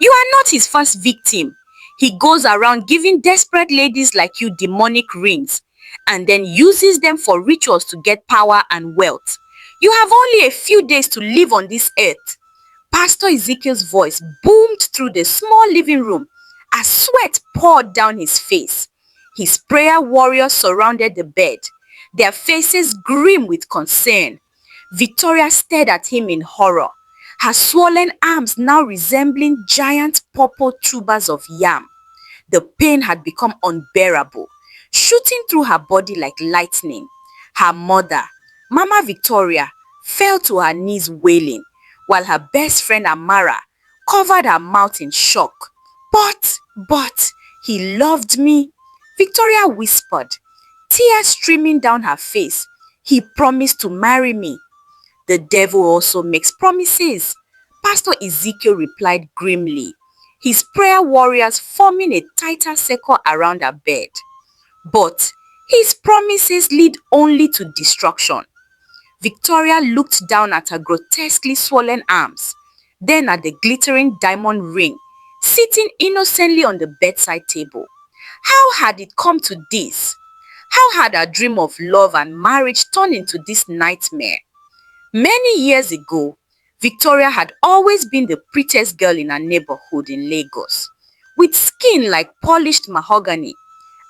You are not his first victim. He goes around giving desperate ladies like you demonic rings and then uses them for rituals to get power and wealth. You have only a few days to live on this earth. Pastor Ezekiel's voice boomed through the small living room as sweat poured down his face. His prayer warriors surrounded the bed, their faces grim with concern. Victoria stared at him in horror, her swollen arms now resembling giant purple tubers of yam. The pain had become unbearable, shooting through her body like lightning. Her mother, Mama Victoria, fell to her knees wailing, while her best friend Amara covered her mouth in shock. But, he loved me, Victoria whispered, tears streaming down her face. He promised to marry me. The devil also makes promises, Pastor Ezekiel replied grimly, his prayer warriors forming a tighter circle around her bed. But his promises lead only to destruction. Victoria looked down at her grotesquely swollen arms, then at the glittering diamond ring sitting innocently on the bedside table. How had it come to this? How had her dream of love and marriage turned into this nightmare? Many years ago, Victoria had always been the prettiest girl in her neighborhood in Lagos, with skin like polished mahogany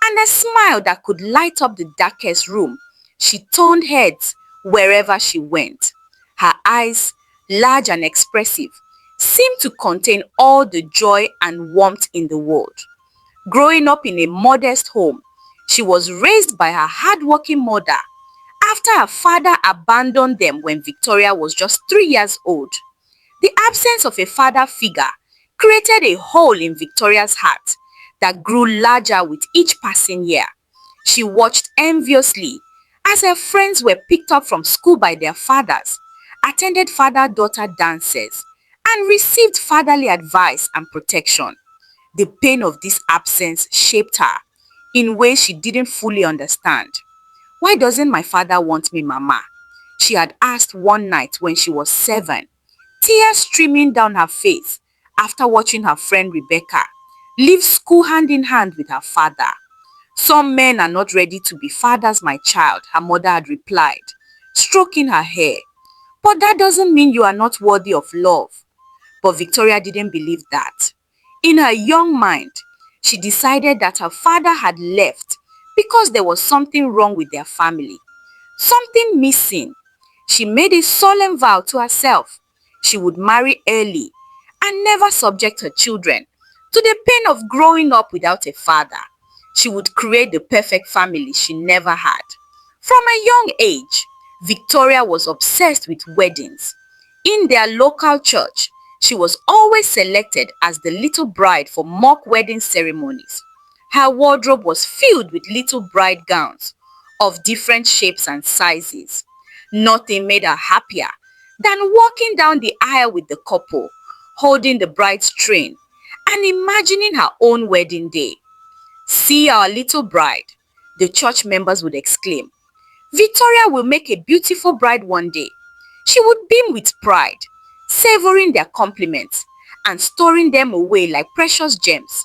and a smile that could light up the darkest room. She turned heads wherever she went. Her eyes, large and expressive, seemed to contain all the joy and warmth in the world. Growing up in a modest home, she was raised by her hardworking mother after her father abandoned them when Victoria was just 3 years old. The absence of a father figure created a hole in Victoria's heart that grew larger with each passing year. She watched enviously as her friends were picked up from school by their fathers, attended father-daughter dances, and received fatherly advice and protection. The pain of this absence shaped her in ways she didn't fully understand. "Why doesn't my father want me, Mama?" she had asked one night when she was 7, tears streaming down her face after watching her friend Rebecca leave school hand in hand with her father. "Some men are not ready to be fathers, my child," her mother had replied, stroking her hair. "But that doesn't mean you are not worthy of love." But Victoria didn't believe that. In her young mind, she decided that her father had left because there was something wrong with their family, something missing. She made a solemn vow to herself she would marry early and never subject her children to the pain of growing up without a father. She would create the perfect family she never had. From a young age, Victoria was obsessed with weddings. In their local church, she was always selected as the little bride for mock wedding ceremonies. Her wardrobe was filled with little bride gowns of different shapes and sizes. Nothing made her happier than walking down the aisle with the couple, holding the bride's train, and imagining her own wedding day. "See our little bride," the church members would exclaim. "Victoria will make a beautiful bride one day." She would beam with pride, savoring their compliments and storing them away like precious gems.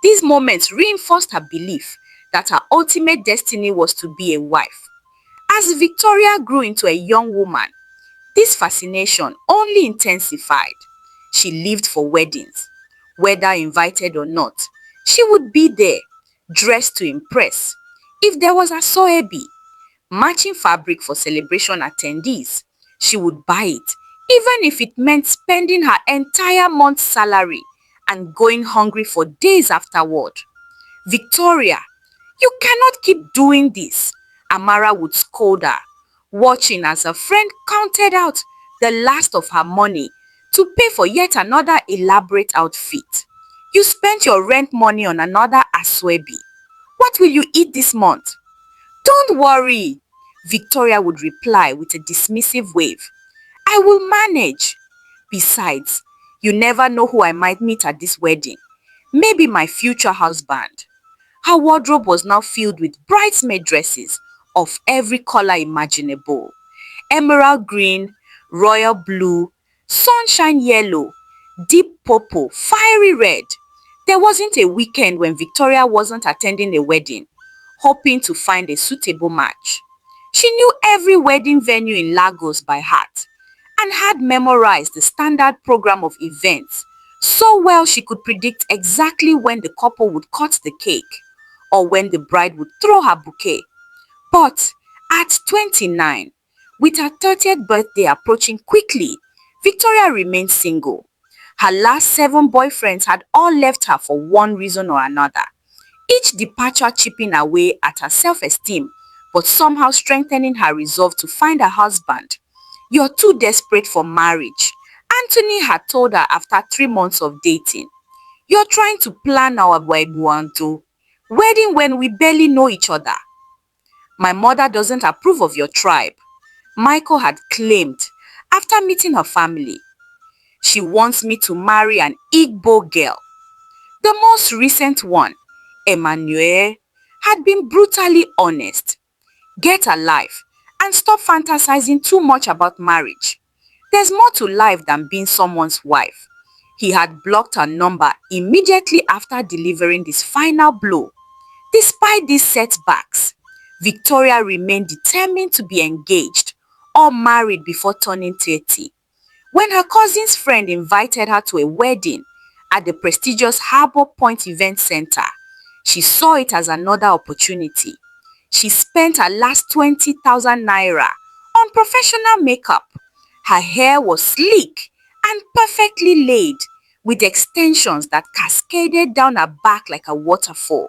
These moments reinforced her belief that her ultimate destiny was to be a wife. As Victoria grew into a young woman, this fascination only intensified. She lived for weddings. Whether invited or not, she would be there, dressed to impress. If there was a soebi, matching fabric for celebration attendees, she would buy it, even if it meant spending her entire month's salary and going hungry for days afterward. "Victoria, you cannot keep doing this," Amara would scold her, watching as her friend counted out the last of her money to pay for yet another elaborate outfit. "You spent your rent money on another aswebi. What will you eat this month?" "Don't worry," Victoria would reply with a dismissive wave. "I will manage. Besides, you never know who I might meet at this wedding. Maybe my future husband." Her wardrobe was now filled with bridesmaid dresses of every color imaginable: emerald green, royal blue, sunshine yellow, deep purple, fiery red. There wasn't a weekend when Victoria wasn't attending a wedding, hoping to find a suitable match. She knew every wedding venue in Lagos by heart and had memorized the standard program of events so well she could predict exactly when the couple would cut the cake or when the bride would throw her bouquet. But at 29, with her 30th birthday approaching quickly, Victoria remained single. Her last 7 boyfriends had all left her for one reason or another, each departure chipping away at her self-esteem but somehow strengthening her resolve to find a husband. "You're too desperate for marriage," Anthony had told her after 3 months of dating. "You're trying to plan our wedding when we barely know each other." "My mother doesn't approve of your tribe," Michael had claimed after meeting her family. "She wants me to marry an Igbo girl." The most recent one, Emmanuel, had been brutally honest. "Get a life and stop fantasizing too much about marriage. There's more to life than being someone's wife." He had blocked her number immediately after delivering this final blow. Despite these setbacks, Victoria remained determined to be engaged or married before turning 30. When her cousin's friend invited her to a wedding at the prestigious Harbour Point Event Center, she saw it as another opportunity. She spent her last 20,000 naira on professional makeup. Her hair was sleek and perfectly laid, with extensions that cascaded down her back like a waterfall.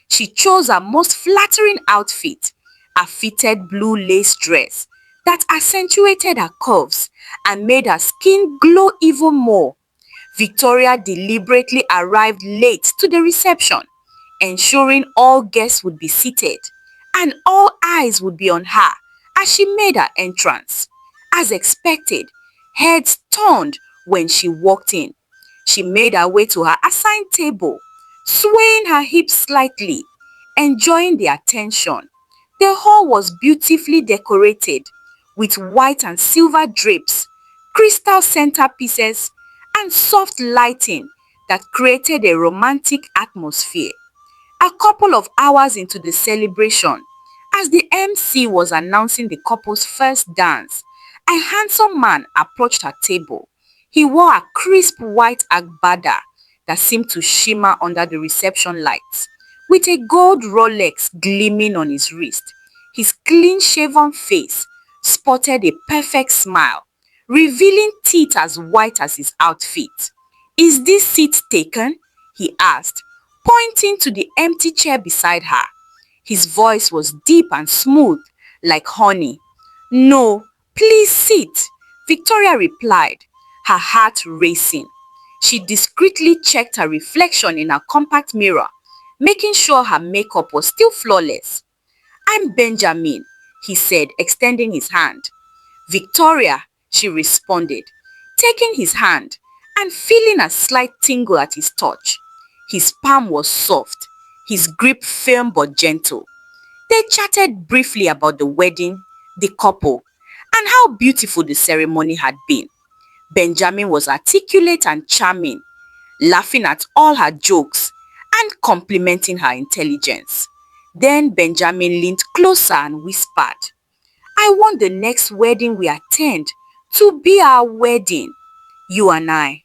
She chose her most flattering outfit, a fitted blue lace dress that accentuated her curves and made her skin glow even more. Victoria deliberately arrived late to the reception, ensuring all guests would be seated and all eyes would be on her as she made her entrance. As expected, heads turned when she walked in. She made her way to her assigned table, swaying her hips slightly, enjoying the attention. The hall was beautifully decorated with white and silver drapes, crystal centerpieces, and soft lighting that created a romantic atmosphere. A couple of hours into the celebration, as the MC was announcing the couple's first dance, a handsome man approached her table. He wore a crisp white agbada that seemed to shimmer under the reception lights, with a gold Rolex gleaming on his wrist. His clean-shaven face sported a perfect smile, revealing teeth as white as his outfit. "Is this seat taken?" he asked, pointing to the empty chair beside her. His voice was deep and smooth, like honey. "No, please sit," Victoria replied, her heart racing. She discreetly checked her reflection in her compact mirror, making sure her makeup was still flawless. "I'm Benjamin," he said, extending his hand. "Victoria," she responded, taking his hand and feeling a slight tingle at his touch. His palm was soft, his grip firm but gentle. They chatted briefly about the wedding, the couple, and how beautiful the ceremony had been. Benjamin was articulate and charming, laughing at all her jokes and complimenting her intelligence. Then Benjamin leaned closer and whispered, "I want the next wedding we attend to be our wedding, you and I."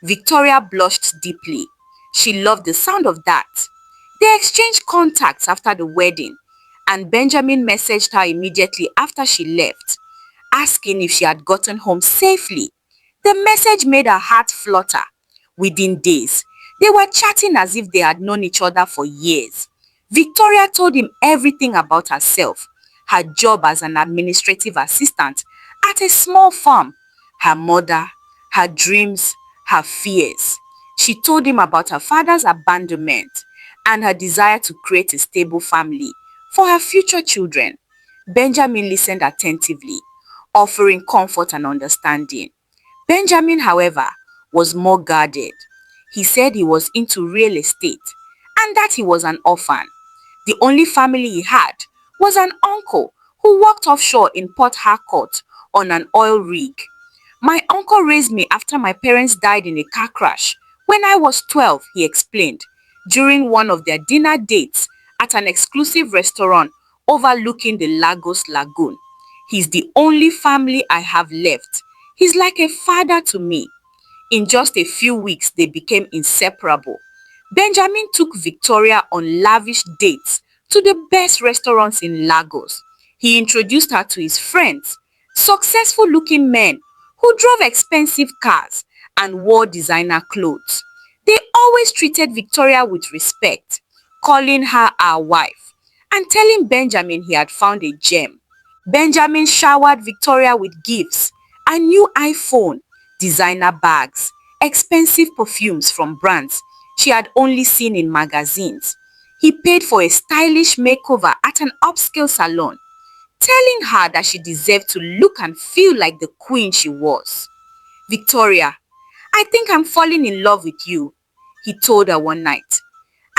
Victoria blushed deeply. She loved the sound of that. They exchanged contacts after the wedding, and Benjamin messaged her immediately after she left, asking if she had gotten home safely. The message made her heart flutter. Within days, they were chatting as if they had known each other for years. Victoria told him everything about herself, her job as an administrative assistant at a small farm, her mother, her dreams, her fears. She told him about her father's abandonment and her desire to create a stable family for her future children. Benjamin listened attentively, offering comfort and understanding. Benjamin, however, was more guarded. He said he was into real estate and that he was an orphan. The only family he had was an uncle who worked offshore in Port Harcourt on an oil rig. My uncle raised me after my parents died in a car crash. When I was 12, he explained, during one of their dinner dates at an exclusive restaurant overlooking the Lagos Lagoon. He's the only family I have left. He's like a father to me. In just a few weeks, they became inseparable. Benjamin took Victoria on lavish dates to the best restaurants in Lagos. He introduced her to his friends, successful-looking men who drove expensive cars and wore designer clothes. They always treated Victoria with respect, calling her our wife and telling Benjamin he had found a gem. Benjamin showered Victoria with gifts, a new iPhone, designer bags, expensive perfumes from brands she had only seen in magazines. He paid for a stylish makeover at an upscale salon, telling her that she deserved to look and feel like the queen she was. "Victoria, I think I'm falling in love with you," he told her one night,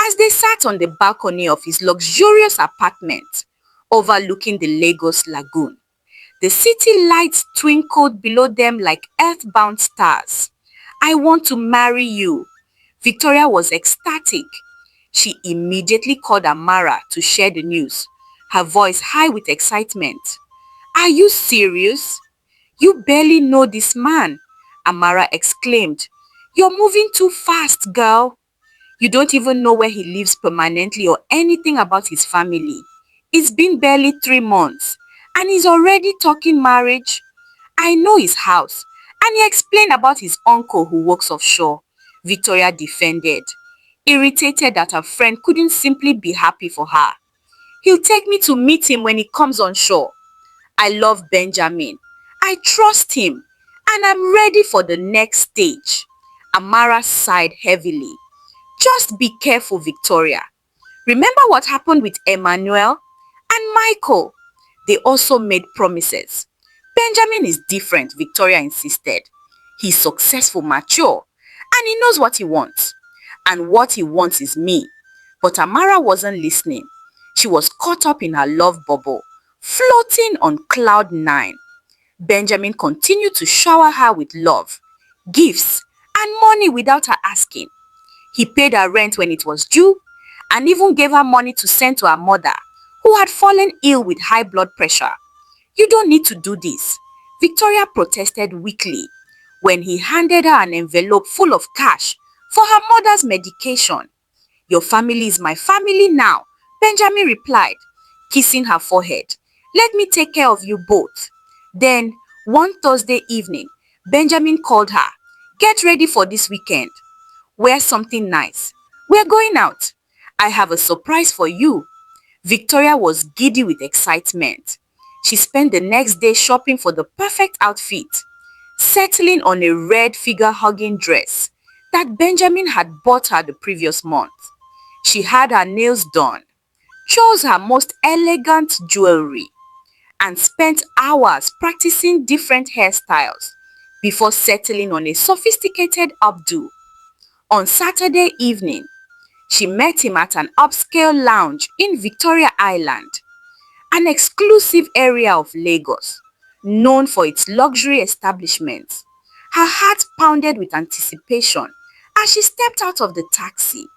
as they sat on the balcony of his luxurious apartment overlooking the Lagos Lagoon. The city lights twinkled below them like earthbound stars. "I want to marry you." Victoria was ecstatic. She immediately called Amara to share the news, her voice high with excitement. "Are you serious? You barely know this man," Amara exclaimed. "You're moving too fast, girl. You don't even know where he lives permanently or anything about his family. It's been barely 3 months, and he's already talking marriage. I know his house, and he explained about his uncle who works offshore," Victoria defended, irritated that her friend couldn't simply be happy for her. "He'll take me to meet him when he comes on shore. I love Benjamin. I trust him, and I'm ready for the next stage." Amara sighed heavily. "Just be careful, Victoria. Remember what happened with Emmanuel and Michael? They also made promises." "Benjamin is different," Victoria insisted. "He's successful, mature, and he knows what he wants. And what he wants is me." But Amara wasn't listening. She was caught up in her love bubble, floating on cloud nine. Benjamin continued to shower her with love, gifts, and money without her asking. He paid her rent when it was due, and even gave her money to send to her mother, who had fallen ill with high blood pressure. "You don't need to do this," Victoria protested weakly when he handed her an envelope full of cash for her mother's medication. "Your family is my family now," Benjamin replied, kissing her forehead. "Let me take care of you both." Then, one Thursday evening, Benjamin called her. "Get ready for this weekend. Wear something nice. We're going out. I have a surprise for you." Victoria was giddy with excitement. She spent the next day shopping for the perfect outfit, settling on a red figure-hugging dress that Benjamin had bought her the previous month. She had her nails done, chose her most elegant jewelry, and spent hours practicing different hairstyles before settling on a sophisticated updo. On Saturday evening, she met him at an upscale lounge in Victoria Island, an exclusive area of Lagos, known for its luxury establishments. Her heart pounded with anticipation as she stepped out of the taxi.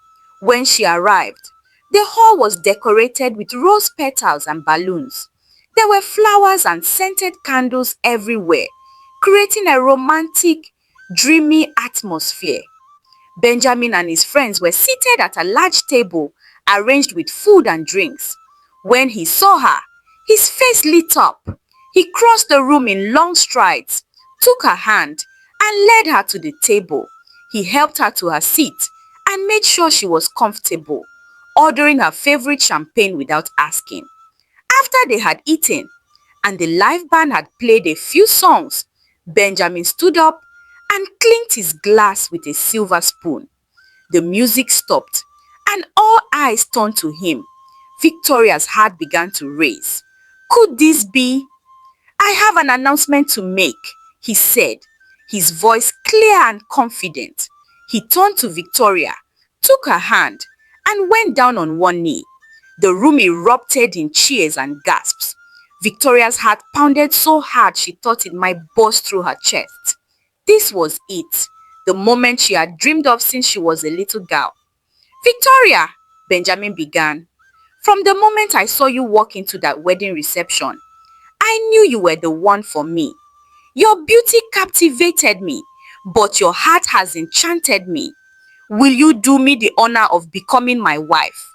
When she arrived, the hall was decorated with rose petals and balloons. There were flowers and scented candles everywhere, creating a romantic, dreamy atmosphere. Benjamin and his friends were seated at a large table arranged with food and drinks. When he saw her, his face lit up. He crossed the room in long strides, took her hand, and led her to the table. He helped her to her seat and made sure she was comfortable, ordering her favorite champagne without asking. After they had eaten and the live band had played a few songs, Benjamin stood up and clinked his glass with a silver spoon. The music stopped, and all eyes turned to him. Victoria's heart began to race. Could this be? "I have an announcement to make," he said, his voice clear and confident. He turned to Victoria, took her hand, and went down on one knee. The room erupted in cheers and gasps. Victoria's heart pounded so hard she thought it might burst through her chest. This was it, the moment she had dreamed of since she was a little girl. "Victoria," Benjamin began, "from the moment I saw you walk into that wedding reception, I knew you were the one for me. Your beauty captivated me, but your heart has enchanted me. Will you do me the honor of becoming my wife?"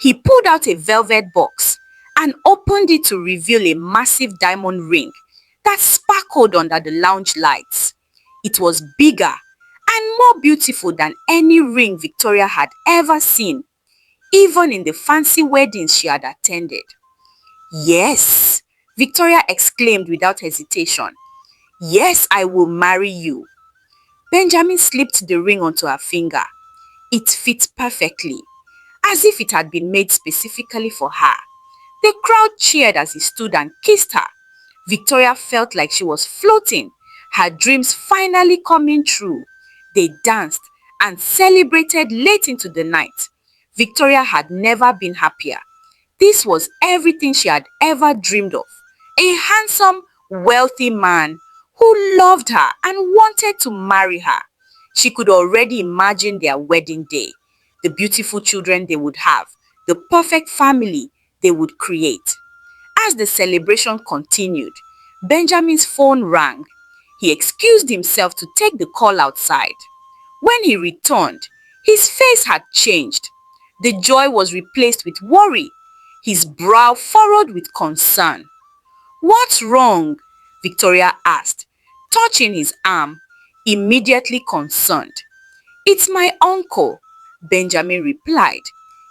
He pulled out a velvet box and opened it to reveal a massive diamond ring that sparkled under the lounge lights. It was bigger and more beautiful than any ring Victoria had ever seen, even in the fancy weddings she had attended. "Yes," Victoria exclaimed without hesitation. "Yes, I will marry you." Benjamin slipped the ring onto her finger. It fit perfectly, as if it had been made specifically for her. The crowd cheered as he stood and kissed her. Victoria felt like she was floating, her dreams finally coming true. They danced and celebrated late into the night. Victoria had never been happier. This was everything she had ever dreamed of. A handsome, wealthy man who loved her and wanted to marry her. She could already imagine their wedding day, the beautiful children they would have, the perfect family they would create. As the celebration continued, Benjamin's phone rang. He excused himself to take the call outside. When he returned, his face had changed. The joy was replaced with worry, his brow furrowed with concern. "What's wrong?" Victoria asked, touching his arm, immediately concerned. "It's my uncle," Benjamin replied,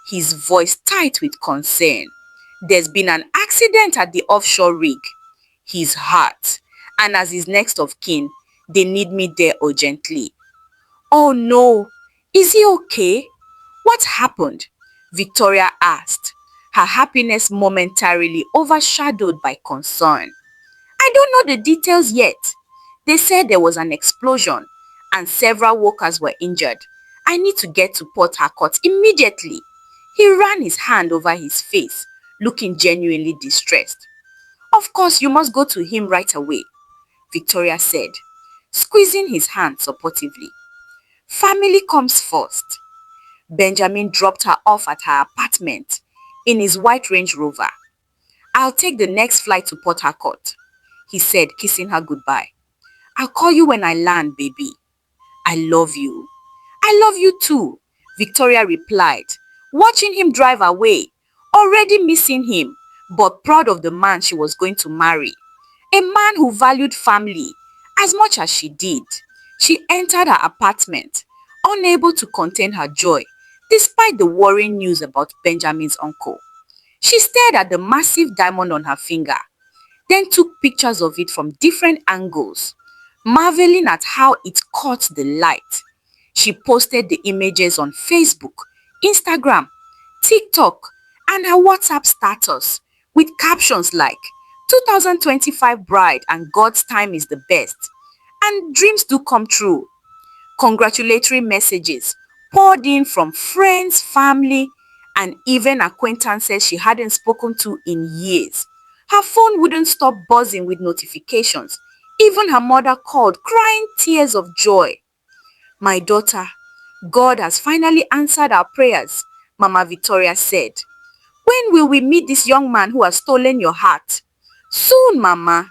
his voice tight with concern. "There's been an accident at the offshore rig. He's hurt, and as his next of kin, they need me there urgently." "Oh no, is he okay? What happened?" Victoria asked, her happiness momentarily overshadowed by concern. "I don't know the details yet. They said there was an explosion and several workers were injured. I need to get to Port Harcourt immediately." He ran his hand over his face, looking genuinely distressed. "Of course you must go to him right away," Victoria said, squeezing his hand supportively. "Family comes first." Benjamin dropped her off at her apartment in his white Range Rover. "I'll take the next flight to Port Harcourt," he said, kissing her goodbye. "I'll call you when I land, baby. I love you." "I love you too," Victoria replied, watching him drive away, already missing him, but proud of the man she was going to marry. A man who valued family as much as she did. She entered her apartment, unable to contain her joy, despite the worrying news about Benjamin's uncle. She stared at the massive diamond on her finger, then took pictures of it from different angles, marveling at how it caught the light. She posted the images on Facebook, Instagram, TikTok, and her WhatsApp status with captions like "2025 bride and God's time is the best" and "dreams do come true." Congratulatory messages poured in from friends, family, and even acquaintances she hadn't spoken to in years. Her phone wouldn't stop buzzing with notifications. Even her mother called, crying tears of joy. "My daughter, God has finally answered our prayers," Mama Victoria said. "When will we meet this young man who has stolen your heart?" "Soon, Mama.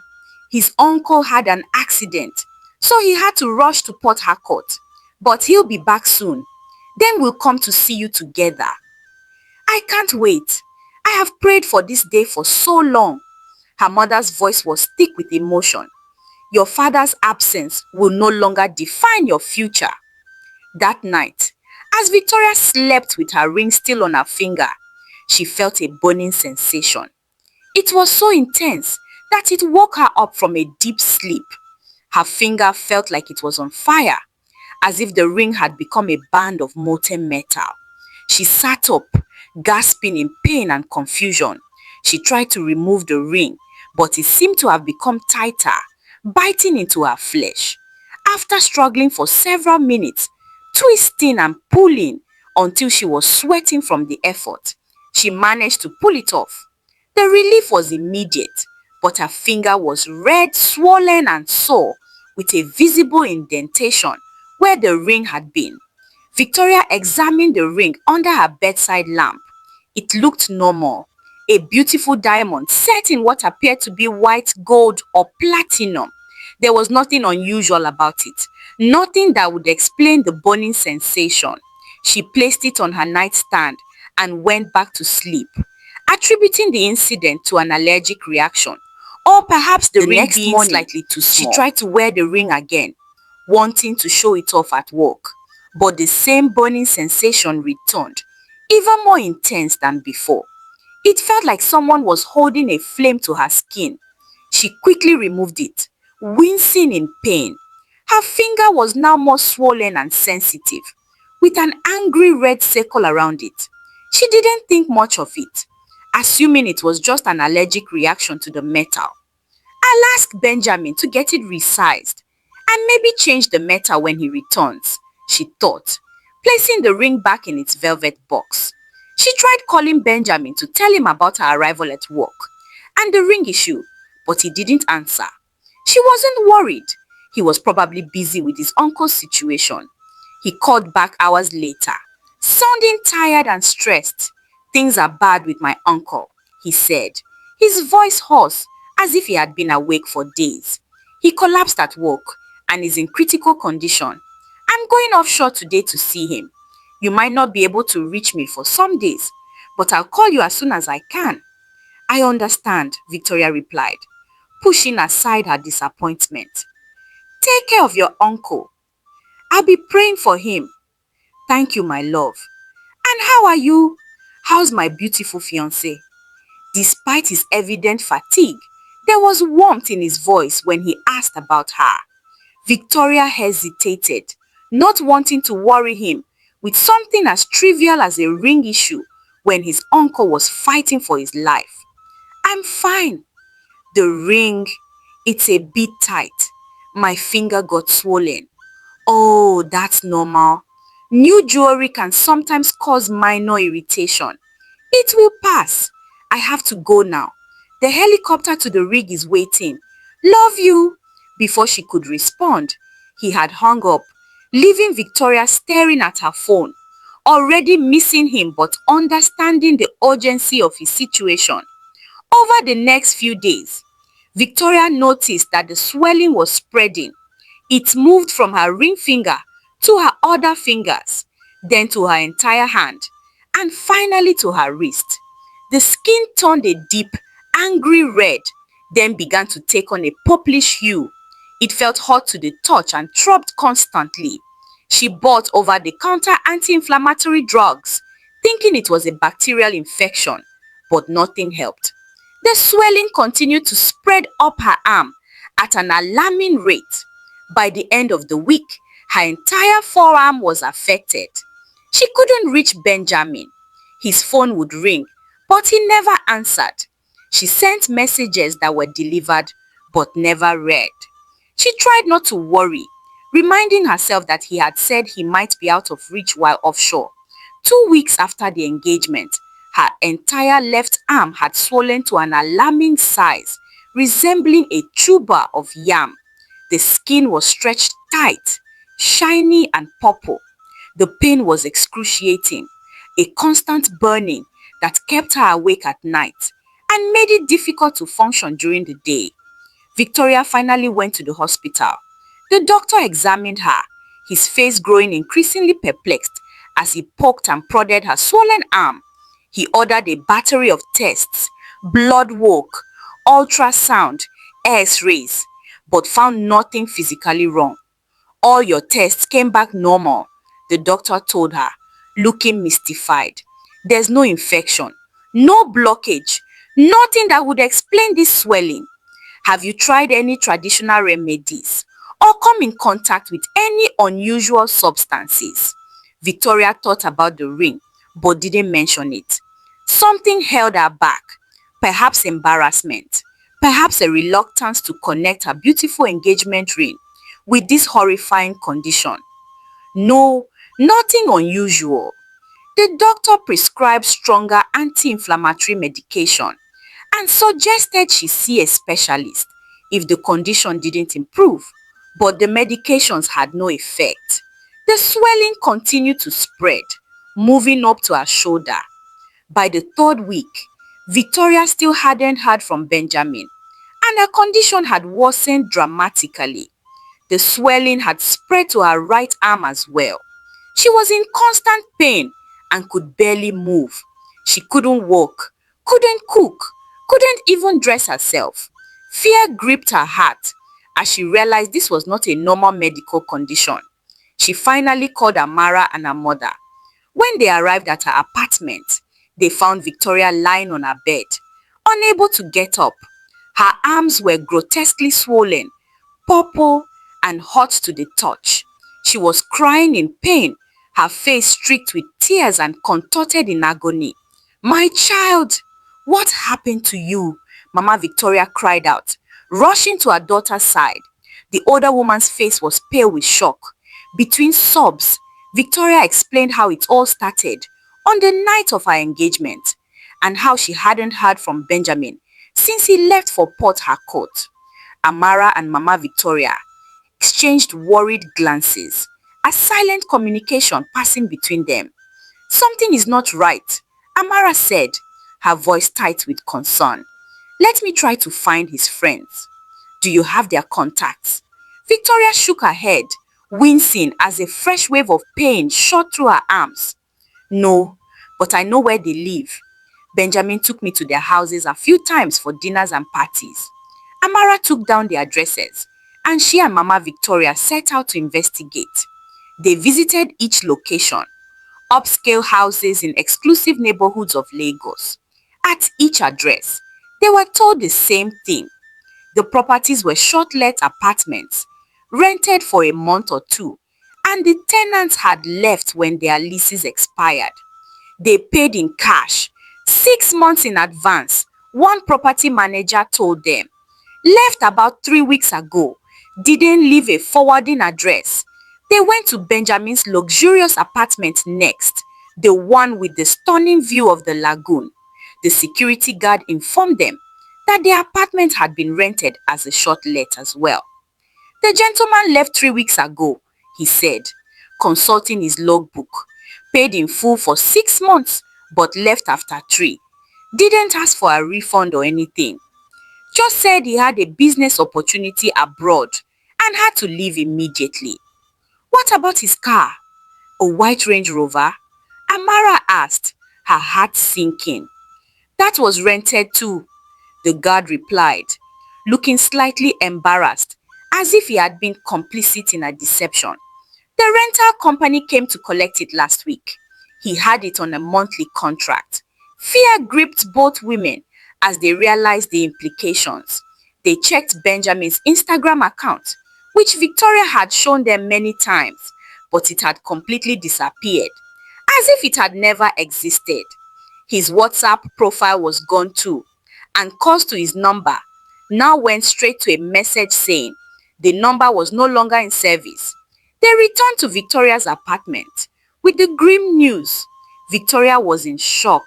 His uncle had an accident, so he had to rush to Port Harcourt. But he'll be back soon. Then we'll come to see you together." "I can't wait. I have prayed for this day for so long." Her mother's voice was thick with emotion. "Your father's absence will no longer define your future." That night, as Victoria slept with her ring still on her finger, she felt a burning sensation. It was so intense that it woke her up from a deep sleep. Her finger felt like it was on fire, as if the ring had become a band of molten metal. She sat up, gasping in pain and confusion. She tried to remove the ring, but it seemed to have become tighter, biting into her flesh. After struggling for several minutes, twisting and pulling until she was sweating from the effort, she managed to pull it off. The relief was immediate. but her finger was red, swollen and sore, with a visible indentation where the ring had been. Victoria examined the ring under her bedside lamp. It looked normal, a beautiful diamond set in what appeared to be white gold or platinum. There was nothing unusual about it, nothing that would explain the burning sensation. She placed it on her nightstand and went back to sleep, attributing the incident to an allergic reaction, or perhaps the ring next being morning, slightly too small. She tried to wear the ring again, wanting to show it off at work, but the same burning sensation returned, even more intense than before. It felt like someone was holding a flame to her skin. She quickly removed it, wincing in pain. Her finger was now more swollen and sensitive, with an angry red circle around it. She didn't think much of it, assuming it was just an allergic reaction to the metal. I'll ask Benjamin to get it resized and maybe change the metal when he returns, she thought, placing the ring back in its velvet box. She tried calling Benjamin to tell him about her arrival at work and the ring issue, but he didn't answer. She wasn't worried. He was probably busy with his uncle's situation. He called back hours later, sounding tired and stressed. "Things are bad with my uncle," he said, his voice hoarse as if he had been awake for days. "He collapsed at work and is in critical condition. I'm going offshore today to see him. You might not be able to reach me for some days, but I'll call you as soon as I can." "I understand," Victoria replied, pushing aside her disappointment. "Take care of your uncle. I'll be praying for him." "Thank you, my love. And how are you? How's my beautiful fiancé?" Despite his evident fatigue, there was warmth in his voice when he asked about her. Victoria hesitated, not wanting to worry him with something as trivial as a ring issue when his uncle was fighting for his life. "I'm fine." "The ring, it's a bit tight. My finger got swollen." "Oh, that's normal. New jewelry can sometimes cause minor irritation. It will pass. I have to go now. The helicopter to the rig is waiting. Love you." Before she could respond, he had hung up, leaving Victoria staring at her phone, already missing him but understanding the urgency of his situation. Over the next few days, Victoria noticed that the swelling was spreading. It moved from her ring finger to her other fingers, then to her entire hand, and finally to her wrist. The skin turned a deep, angry red, then began to take on a purplish hue. It felt hot to the touch and throbbed constantly. She bought over-the-counter anti-inflammatory drugs, thinking it was a bacterial infection, but nothing helped. The swelling continued to spread up her arm at an alarming rate. By the end of the week, her entire forearm was affected. She couldn't reach Benjamin. His phone would ring, but he never answered. She sent messages that were delivered, but never read. She tried not to worry, reminding herself that he had said he might be out of reach while offshore. 2 weeks after the engagement, her entire left arm had swollen to an alarming size, resembling a tuber of yam. The skin was stretched tight, shiny and purple. The pain was excruciating, a constant burning that kept her awake at night and made it difficult to function during the day. Victoria finally went to the hospital. The doctor examined her, his face growing increasingly perplexed as he poked and prodded her swollen arm. He ordered a battery of tests, blood work, ultrasound, x-rays, but found nothing physically wrong. "All your tests came back normal," the doctor told her, looking mystified. "There's no infection, no blockage, nothing that would explain this swelling. Have you tried any traditional remedies or come in contact with any unusual substances?" Victoria thought about the ring, but didn't mention it. Something held her back, perhaps embarrassment, perhaps a reluctance to connect her beautiful engagement ring with this horrifying condition. "No, nothing unusual." The doctor prescribed stronger anti-inflammatory medication and suggested she see a specialist if the condition didn't improve, but the medications had no effect. The swelling continued to spread, moving up to her shoulder. By the third week, Victoria still hadn't heard from Benjamin, and her condition had worsened dramatically. The swelling had spread to her right arm as well. She was in constant pain and could barely move. She couldn't walk, couldn't cook, couldn't even dress herself. Fear gripped her heart as she realized this was not a normal medical condition. She finally called Amara and her mother. When they arrived at her apartment, they found Victoria lying on her bed, unable to get up. Her arms were grotesquely swollen, purple, and hot to the touch. She was crying in pain, her face streaked with tears and contorted in agony. "My child, what happened to you?" Mama Victoria cried out, rushing to her daughter's side. The older woman's face was pale with shock. Between sobs, Victoria explained how it all started on the night of her engagement and how she hadn't heard from Benjamin since he left for Port Harcourt. Amara and Mama Victoria exchanged worried glances, a silent communication passing between them. "Something is not right," Amara said, her voice tight with concern. "Let me try to find his friends." "Do you have their contacts?" Victoria shook her head, wincing as a fresh wave of pain shot through her arms. "No, but I know where they live. Benjamin took me to their houses a few times for dinners and parties." Amara took down the addresses, and she and Mama Victoria set out to investigate. They visited each location, upscale houses in exclusive neighborhoods of Lagos. At each address, they were told the same thing. The properties were short-let apartments, rented for a month or two, and the tenants had left when their leases expired. They paid in cash, 6 months in advance, one property manager told them. Left about 3 weeks ago, didn't leave a forwarding address. They went to Benjamin's luxurious apartment next, the one with the stunning view of the lagoon. The security guard informed them that the apartment had been rented as a short let as well. "The gentleman left 3 weeks ago," he said, consulting his logbook. "Paid in full for 6 months, but left after 3. Didn't ask for a refund or anything. Just said he had a business opportunity abroad and had to leave immediately." "What about his car?" "A white Range Rover?" Amara asked, her heart sinking. "That was rented too," the guard replied, looking slightly embarrassed, as if he had been complicit in a deception. "The rental company came to collect it last week. He had it on a monthly contract." Fear gripped both women as they realized the implications. They checked Benjamin's Instagram account, which Victoria had shown them many times, but it had completely disappeared, as if it had never existed. His WhatsApp profile was gone too, and calls to his number now went straight to a message saying the number was no longer in service. They returned to Victoria's apartment with the grim news. Victoria was in shock.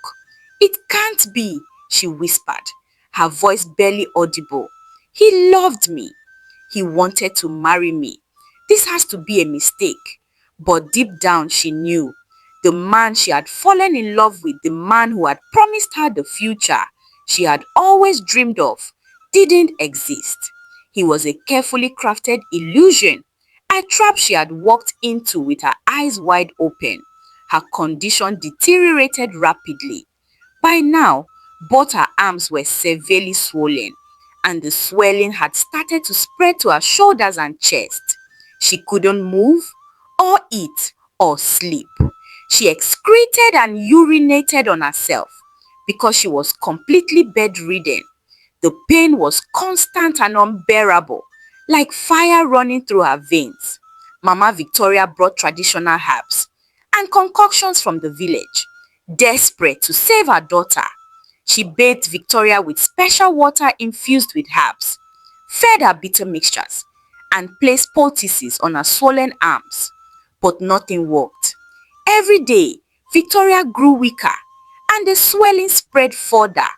"It can't be," she whispered, her voice barely audible. "He loved me. He wanted to marry me. This has to be a mistake." But deep down she knew the man she had fallen in love with, the man who had promised her the future she had always dreamed of, didn't exist. He was a carefully crafted illusion, a trap she had walked into with her eyes wide open. Her condition deteriorated rapidly. By now, both her arms were severely swollen, and the swelling had started to spread to her shoulders and chest. She couldn't move, or eat, or sleep. She excreted and urinated on herself because she was completely bedridden. The pain was constant and unbearable, like fire running through her veins. Mama Victoria brought traditional herbs and concoctions from the village. Desperate to save her daughter, she bathed Victoria with special water infused with herbs, fed her bitter mixtures, and placed poultices on her swollen arms. But nothing worked. Every day, Victoria grew weaker, and the swelling spread further.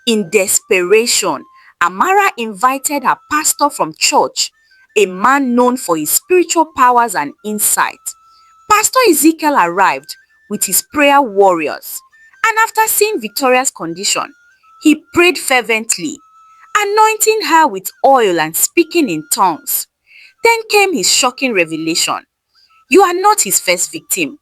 In desperation, Amara invited her pastor from church, a man known for his spiritual powers and insight. Pastor Ezekiel arrived with his prayer warriors, and after seeing Victoria's condition, he prayed fervently, anointing her with oil and speaking in tongues. Then came his shocking revelation. You are not his first victim.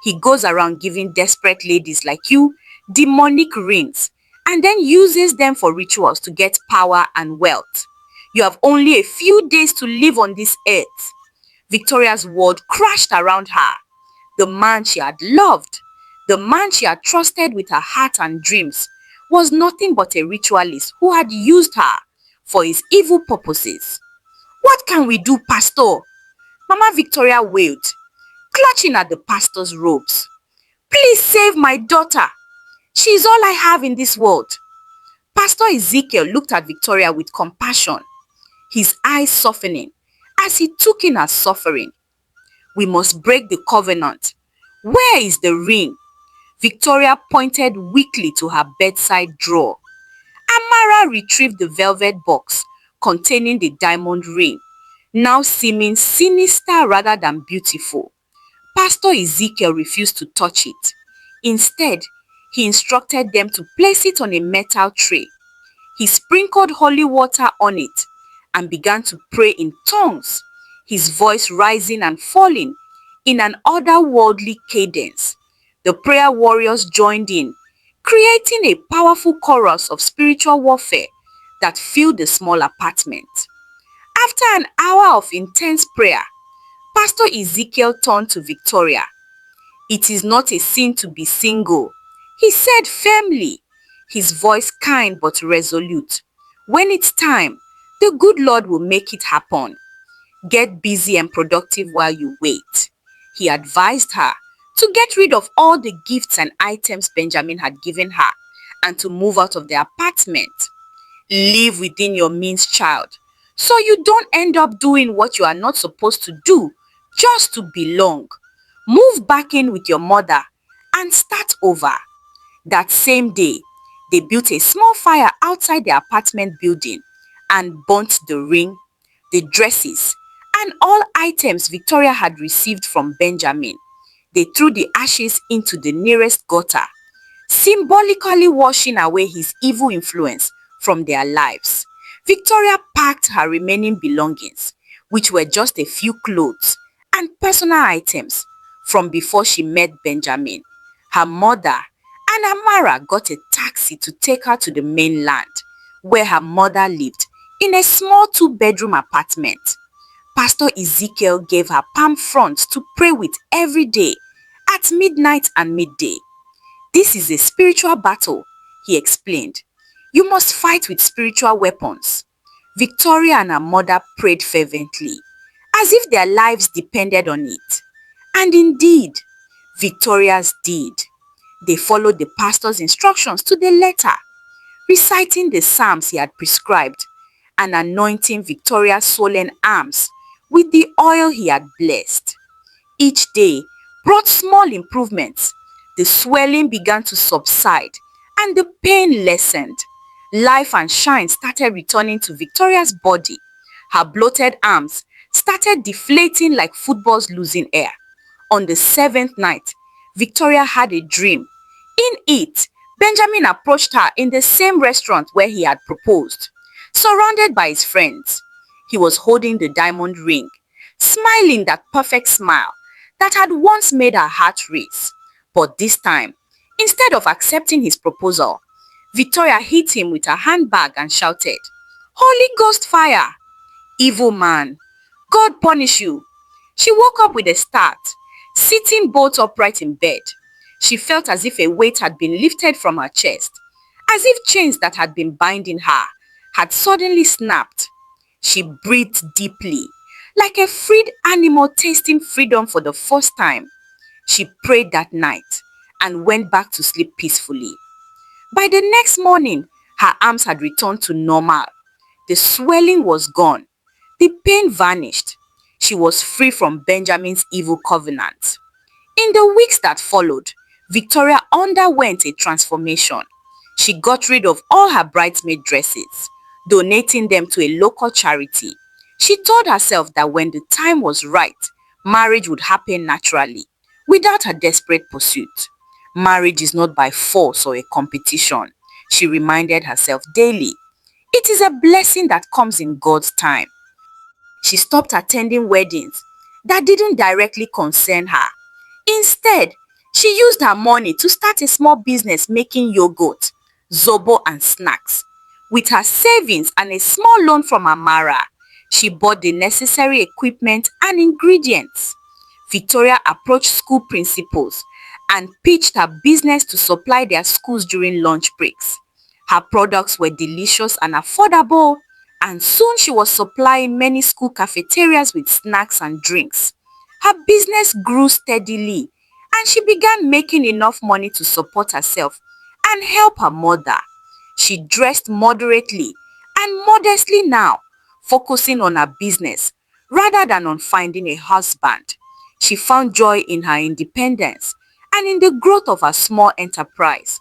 He goes around giving desperate ladies like you demonic rings and then uses them for rituals to get power and wealth. You have only a few days to live on this earth. Victoria's world crashed around her. The man she had loved, the man she had trusted with her heart and dreams, was nothing but a ritualist who had used her for his evil purposes. What can we do, Pastor? Mama Victoria wailed, clutching at the pastor's robes. Please save my daughter. She is all I have in this world. Pastor Ezekiel looked at Victoria with compassion, his eyes softening as he took in her suffering. We must break the covenant. Where is the ring? Victoria pointed weakly to her bedside drawer. Amara retrieved the velvet box containing the diamond ring, now seeming sinister rather than beautiful. Pastor Ezekiel refused to touch it. Instead, he instructed them to place it on a metal tray. He sprinkled holy water on it and began to pray in tongues, his voice rising and falling in an otherworldly cadence. The prayer warriors joined in, creating a powerful chorus of spiritual warfare that filled the small apartment. After an hour of intense prayer, Pastor Ezekiel turned to Victoria. It is not a sin to be single, he said firmly, his voice kind but resolute. When it's time, the good Lord will make it happen. Get busy and productive while you wait. He advised her to get rid of all the gifts and items Benjamin had given her and to move out of the apartment. Live within your means, child, so you don't end up doing what you are not supposed to do just to belong. Move back in with your mother and start over. That same day, they built a small fire outside the apartment building and burnt the ring, the dresses, and all items Victoria had received from Benjamin. They threw the ashes into the nearest gutter, symbolically washing away his evil influence from their lives. Victoria packed her remaining belongings, which were just a few clothes and personal items from before she met Benjamin. Her mother and Amara got a taxi to take her to the mainland, where her mother lived in a small 2-bedroom apartment. Pastor Ezekiel gave her palm fronds to pray with every day at midnight and midday. This is a spiritual battle, he explained. You must fight with spiritual weapons. Victoria and her mother prayed fervently, as if their lives depended on it. And indeed, Victoria's did. They followed the pastor's instructions to the letter, reciting the psalms he had prescribed and anointing Victoria's swollen arms with the oil he had blessed. Each day brought small improvements. The swelling began to subside and the pain lessened. Life and shine started returning to Victoria's body. Her bloated arms started deflating like footballs losing air. On the 7th night, Victoria had a dream. In it, Benjamin approached her in the same restaurant where he had proposed, surrounded by his friends. He was holding the diamond ring, smiling that perfect smile that had once made her heart race. But this time, instead of accepting his proposal, Victoria hit him with her handbag and shouted, "Holy Ghost fire! Evil man! God punish you!" She woke up with a start, sitting bolt upright in bed. She felt as if a weight had been lifted from her chest, as if chains that had been binding her had suddenly snapped. She breathed deeply, like a freed animal tasting freedom for the first time. She prayed that night and went back to sleep peacefully. By the next morning, her arms had returned to normal. The swelling was gone. The pain vanished. She was free from Benjamin's evil covenant. In the weeks that followed, Victoria underwent a transformation. She got rid of all her bridesmaid dresses, donating them to a local charity. She told herself that when the time was right, marriage would happen naturally, without a desperate pursuit. Marriage is not by force or a competition, she reminded herself daily. It is a blessing that comes in God's time. She stopped attending weddings that didn't directly concern her. Instead, she used her money to start a small business making yogurt, zobo and snacks. With her savings and a small loan from Amara, she bought the necessary equipment and ingredients. Victoria approached school principals and pitched her business to supply their schools during lunch breaks. Her products were delicious and affordable, and soon she was supplying many school cafeterias with snacks and drinks. Her business grew steadily, and she began making enough money to support herself and help her mother. She dressed moderately and modestly now, focusing on her business rather than on finding a husband. She found joy in her independence and in the growth of her small enterprise.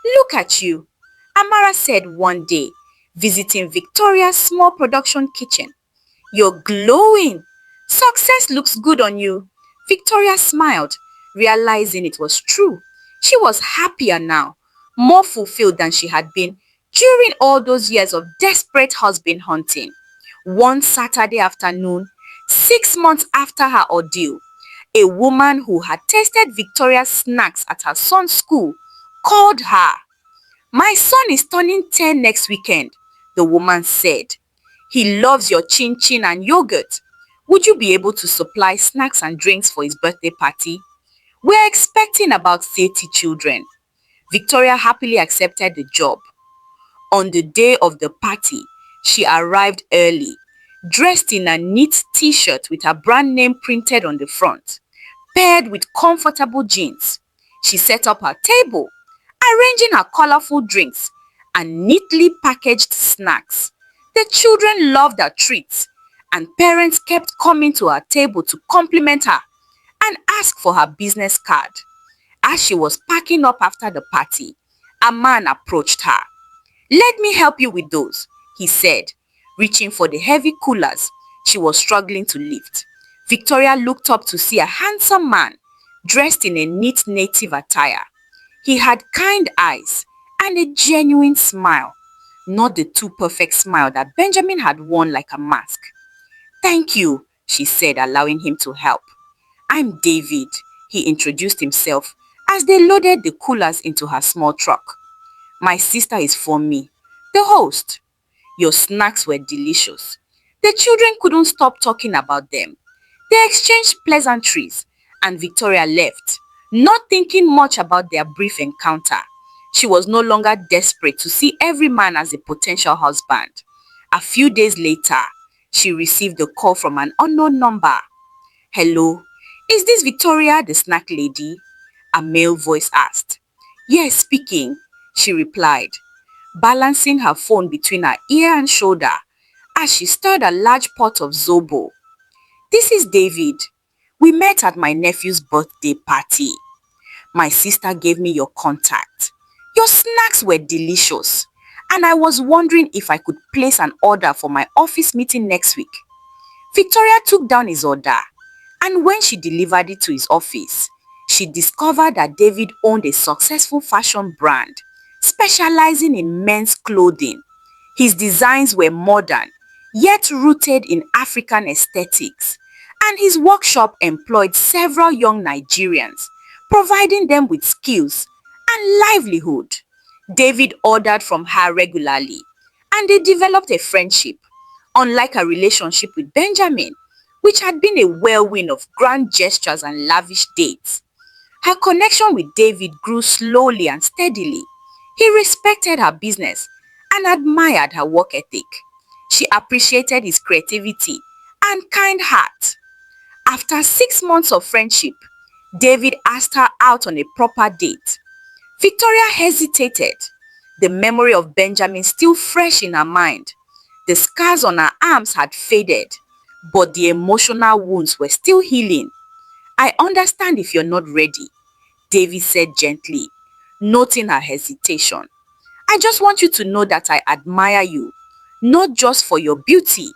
"Look at you," Amara said one day, visiting Victoria's small production kitchen. "You're glowing. Success looks good on you." Victoria smiled, realizing it was true. She was happier now, more fulfilled than she had been during all those years of desperate husband hunting. One Saturday afternoon, 6 months after her ordeal, a woman who had tasted Victoria's snacks at her son's school called her. "My son is turning 10 next weekend," the woman said. "He loves your chin chin and yogurt. Would you be able to supply snacks and drinks for his birthday party? We're expecting about 30 children." Victoria happily accepted the job. On the day of the party, she arrived early, dressed in a neat t-shirt with her brand name printed on the front, paired with comfortable jeans. She set up her table, arranging her colorful drinks and neatly packaged snacks. The children loved her treats, and parents kept coming to her table to compliment her and ask for her business card. As she was packing up after the party, a man approached her. "Let me help you with those," he said, reaching for the heavy coolers she was struggling to lift. Victoria looked up to see a handsome man dressed in a neat native attire. He had kind eyes and a genuine smile, not the too perfect smile that Benjamin had worn like a mask. "Thank you," she said, allowing him to help. "I'm David," he introduced himself as they loaded the coolers into her small truck. "My sister is for me, the host. Your snacks were delicious." The children couldn't stop talking about them. They exchanged pleasantries, and Victoria left, not thinking much about their brief encounter. She was no longer desperate to see every man as a potential husband. A few days later, she received a call from an unknown number. "Hello, is this Victoria, the snack lady?" a male voice asked. "Yes, speaking," she replied, balancing her phone between her ear and shoulder as she stirred a large pot of zobo. "This is David. We met at my nephew's birthday party. My sister gave me your contact. Your snacks were delicious, and I was wondering if I could place an order for my office meeting next week." Victoria took down his order, and when she delivered it to his office, she discovered that David owned a successful fashion brand specializing in men's clothing. His designs were modern, yet rooted in African aesthetics, and his workshop employed several young Nigerians, providing them with skills and livelihood. David ordered from her regularly, and they developed a friendship, unlike her relationship with Benjamin, which had been a whirlwind of grand gestures and lavish dates. Her connection with David grew slowly and steadily. He respected her business and admired her work ethic. She appreciated his creativity and kind heart. After 6 months of friendship, David asked her out on a proper date. Victoria hesitated, the memory of Benjamin still fresh in her mind. The scars on her arms had faded, but the emotional wounds were still healing. "I understand if you're not ready," David said gently, noting her hesitation. "I I just want you to know that I admire you, not just for your beauty,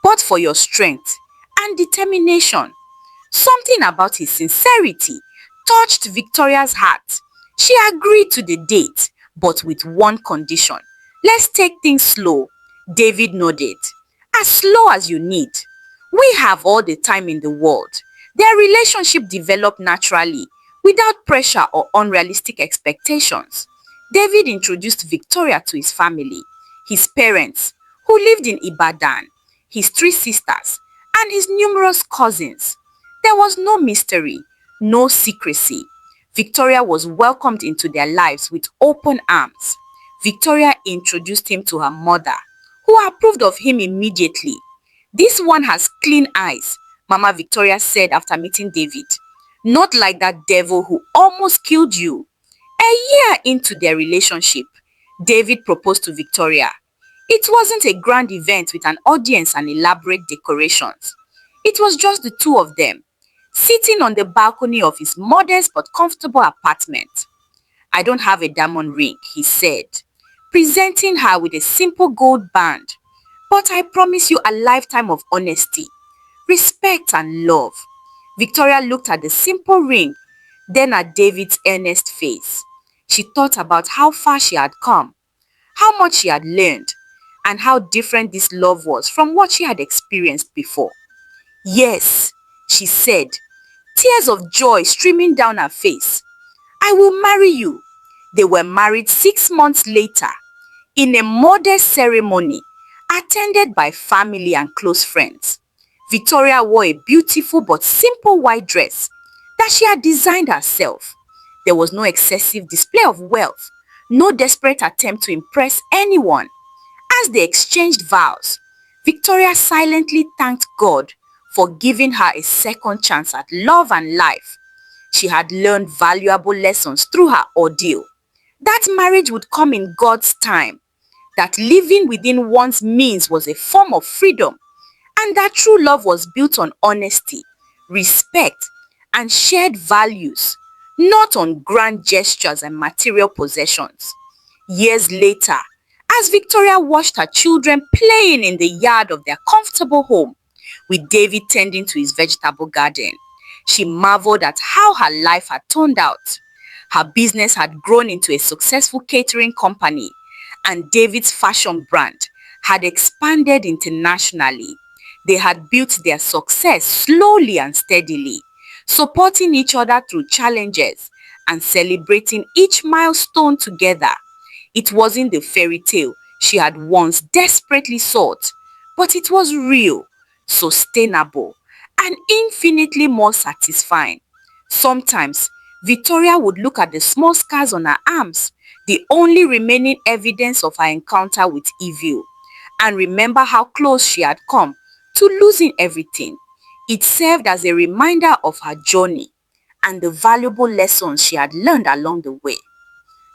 but for your strength and determination. Something about his sincerity touched Victoria's heart. She agreed to the date, but with one condition. Let's take things slow. David nodded. As slow as you need. We have all the time in the world. Their relationship developed naturally, without pressure or unrealistic expectations. David introduced Victoria to his family, his parents, who lived in Ibadan, his 3 sisters, and his numerous cousins. There was no mystery, no secrecy. Victoria was welcomed into their lives with open arms. Victoria introduced him to her mother, who approved of him immediately. This one has clean eyes, Mama Victoria said after meeting David. Not like that devil who almost killed you. A year into their relationship, David proposed to Victoria. It wasn't a grand event with an audience and elaborate decorations. It was just the two of them, sitting on the balcony of his modest but comfortable apartment. I don't have a diamond ring, he said, presenting her with a simple gold band. But I promise you a lifetime of honesty, respect and love. Victoria looked at the simple ring, then at David's earnest face. She thought about how far she had come, how much she had learned, and how different this love was from what she had experienced before. Yes, she said, tears of joy streaming down her face. I will marry you. They were married 6 months later, in a modest ceremony, attended by family and close friends. Victoria wore a beautiful but simple white dress that she had designed herself. There was no excessive display of wealth, no desperate attempt to impress anyone. As they exchanged vows, Victoria silently thanked God for giving her a second chance at love and life. She had learned valuable lessons through her ordeal. That marriage would come in God's time, that living within one's means was a form of freedom, and that true love was built on honesty, respect, and shared values, not on grand gestures and material possessions. Years later, as Victoria watched her children playing in the yard of their comfortable home, with David tending to his vegetable garden, she marveled at how her life had turned out. Her business had grown into a successful catering company, and David's fashion brand had expanded internationally. They had built their success slowly and steadily, supporting each other through challenges and celebrating each milestone together. It wasn't the fairy tale she had once desperately sought, but it was real, sustainable, and infinitely more satisfying. Sometimes, Victoria would look at the small scars on her arms, the only remaining evidence of her encounter with evil, and remember how close she had come to losing everything. It served as a reminder of her journey and the valuable lessons she had learned along the way.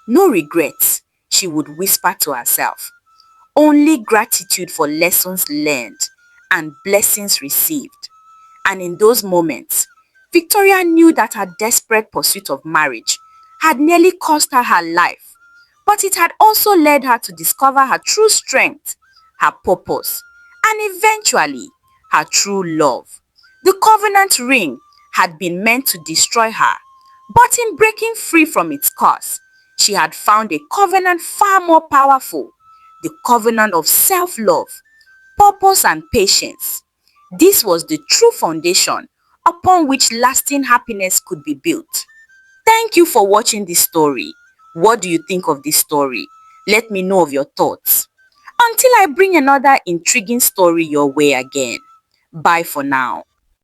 No regrets, she would whisper to herself. Only gratitude for lessons learned and blessings received. And in those moments, Victoria knew that her desperate pursuit of marriage had nearly cost her her life, but it had also led her to discover her true strength, her purpose, and eventually her true love. The covenant ring had been meant to destroy her, but in breaking free from its curse, she had found a covenant far more powerful, the covenant of self-love, purpose, and patience. This was the true foundation upon which lasting happiness could be built. Thank you for watching this story. What do you think of this story? Let me know of your thoughts. Until I bring another intriguing story your way again. Bye for now.